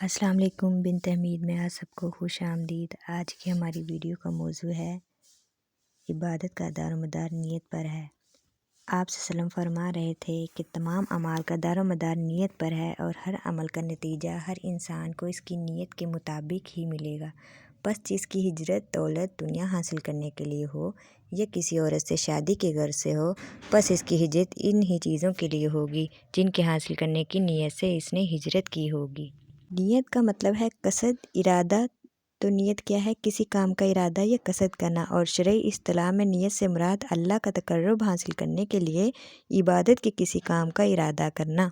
अस्सलाम वालेकुम। बिन तहमीद में आप सबको खुश आमदीद। आज की हमारी वीडियो का मौजू है इबादत का दारोमदार नीयत पर है। आप सल्लम फरमा रहे थे कि तमाम अमाल का दारोमदार नीयत पर है और हर अमल का नतीजा हर इंसान को इसकी नीयत के मुताबिक ही मिलेगा। बस जिसकी हिजरत दौलत दुनिया हासिल करने के लिए हो या किसी औरत से शादी के गर्ज से हो, बस इसकी हिजरत इन ही चीज़ों के लिए होगी जिनके हासिल करने की नीयत से इसने हिजरत की होगी। नीयत का मतलब है कसद, इरादा। तो नीयत क्या है? किसी काम का इरादा या कसद करना। और शरई इस्तिलाह में नीयत से मुराद अल्लाह का तकर्रुब हासिल करने के लिए इबादत के किसी काम का इरादा करना।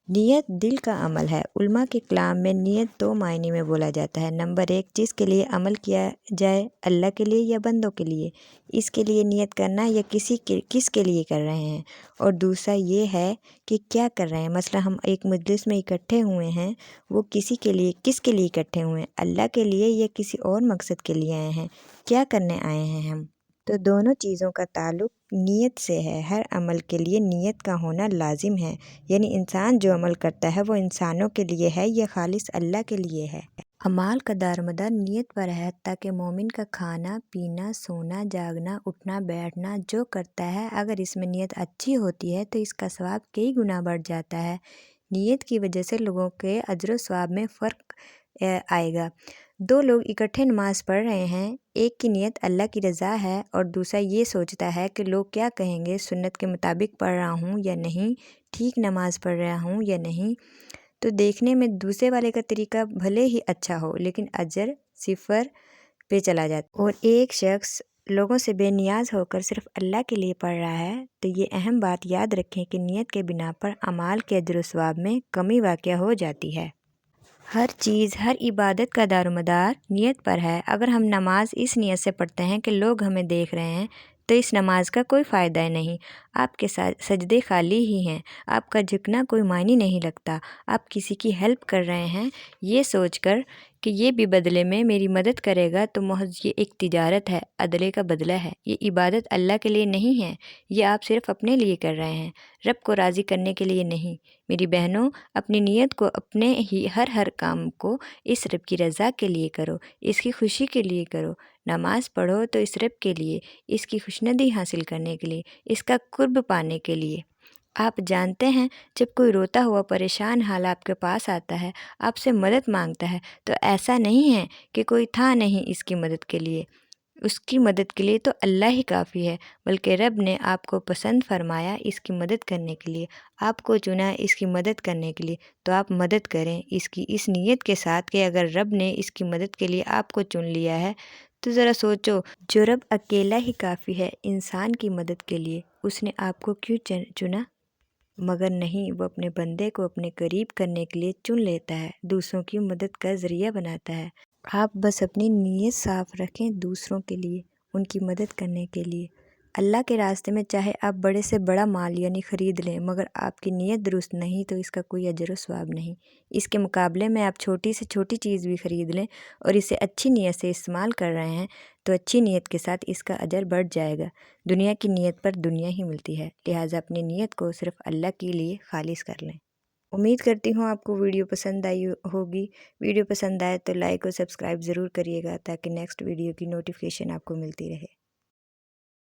नीयत दिल का अमल है। उल्मा के कलाम में नीयत दो मायने में बोला जाता है। नंबर 1, जिसके लिए अमल किया जाए, अल्लाह के लिए या बंदों के लिए, इसके लिए नीयत करना या किसके लिए कर रहे हैं। और दूसरा ये है कि क्या कर रहे हैं। मसला हम एक मजलिस में इकट्ठे हुए हैं, वो किसके लिए इकट्ठे हुए हैं, अल्लाह के लिए या किसी और मकसद के लिए आए हैं, क्या करने आए हैं हम। तो दोनों चीज़ों का ताल्लुक नीयत से है। हर अमल के लिए नीयत का होना लाजिम है। यानी इंसान जो अमल करता है वो इंसानों के लिए है या खालिस अल्लाह के लिए है। अमाल का दारोमदार नीयत पर है, ताकि मोमिन का खाना पीना, सोना जागना, उठना बैठना जो करता है, अगर इसमें नीयत अच्छी होती है तो इसका सवाब कई गुना बढ़ जाता है। नीयत की वजह से लोगों के अजर सवाब में फ़र्क आएगा। दो लोग इकट्ठे नमाज़ पढ़ रहे हैं, एक की नीयत अल्लाह की रज़ा है और दूसरा ये सोचता है कि लोग क्या कहेंगे, सुन्नत के मुताबिक पढ़ रहा हूँ या नहीं, ठीक नमाज़ पढ़ रहा हूँ या नहीं। तो देखने में दूसरे वाले का तरीका भले ही अच्छा हो, लेकिन अजर सिफर पे चला जाता। और एक शख्स लोगों से बेनियाज होकर सिर्फ अल्लाह के लिए पढ़ रहा है। तो ये अहम बात याद रखें कि नीयत के बिना पर अमाल के अजर सवाब में कमी वाक़या हो जाती है। हर चीज़, हर इबादत का दारोमदार नीयत पर है। अगर हम नमाज इस नीयत से पढ़ते हैं कि लोग हमें देख रहे हैं, तो इस नमाज का कोई फ़ायदा नहीं। आपके सजदे खाली ही हैं, आपका झुकना कोई मायने नहीं लगता। आप किसी की हेल्प कर रहे हैं ये सोचकर कि ये भी बदले में मेरी मदद करेगा, तो महज ये एक तिजारत है, अदले का बदला है। ये इबादत अल्लाह के लिए नहीं है, ये आप सिर्फ अपने लिए कर रहे हैं, रब को राज़ी करने के लिए नहीं। मेरी बहनों, अपनी नीयत को, अपने ही हर काम को इस रब की रज़ा के लिए करो, इसकी खुशी के लिए करो। नमाज़ पढ़ो तो इस रब के लिए, इसकी खुशनुदी हासिल करने के लिए, इसका कुर्ब पाने के लिए। आप जानते हैं, जब कोई रोता हुआ परेशान हाल आपके पास आता है, आपसे मदद मांगता है, तो ऐसा नहीं है कि कोई था नहीं इसकी मदद के लिए। उसकी मदद के लिए तो अल्लाह ही काफ़ी है, बल्कि रब ने आपको पसंद फरमाया इसकी मदद करने के लिए, आपको चुना इसकी मदद करने के लिए। तो आप मदद करें इसकी इस नीयत के साथ कि अगर रब ने इसकी मदद के लिए आपको चुन लिया है, तो ज़रा सोचो, जो रब अकेला ही काफ़ी है इंसान की मदद के लिए, उसने आपको क्यों चुना? मगर नहीं, वो अपने बंदे को अपने करीब करने के लिए चुन लेता है, दूसरों की मदद का ज़रिया बनाता है। आप बस अपनी नीयत साफ़ रखें दूसरों के लिए, उनकी मदद करने के लिए। अल्लाह के रास्ते में चाहे आप बड़े से बड़ा माल यानी ख़रीद लें, मगर आपकी नीयत दुरुस्त नहीं तो इसका कोई अजर व सवाब नहीं। इसके मुकाबले में आप छोटी से छोटी चीज़ भी ख़रीद लें और इसे अच्छी नीयत से इस्तेमाल कर रहे हैं, तो अच्छी नीयत के साथ इसका अजर बढ़ जाएगा। दुनिया की नीयत पर दुनिया ही मिलती है, लिहाजा अपनी नीयत को सिर्फ अल्लाह के लिए खालिस कर लें। उम्मीद करती हूँ आपको वीडियो पसंद आई होगी। वीडियो पसंद आए तो लाइक और सब्सक्राइब ज़रूर करिएगा, ताकि नेक्स्ट वीडियो की नोटिफिकेशन आपको मिलती रहे।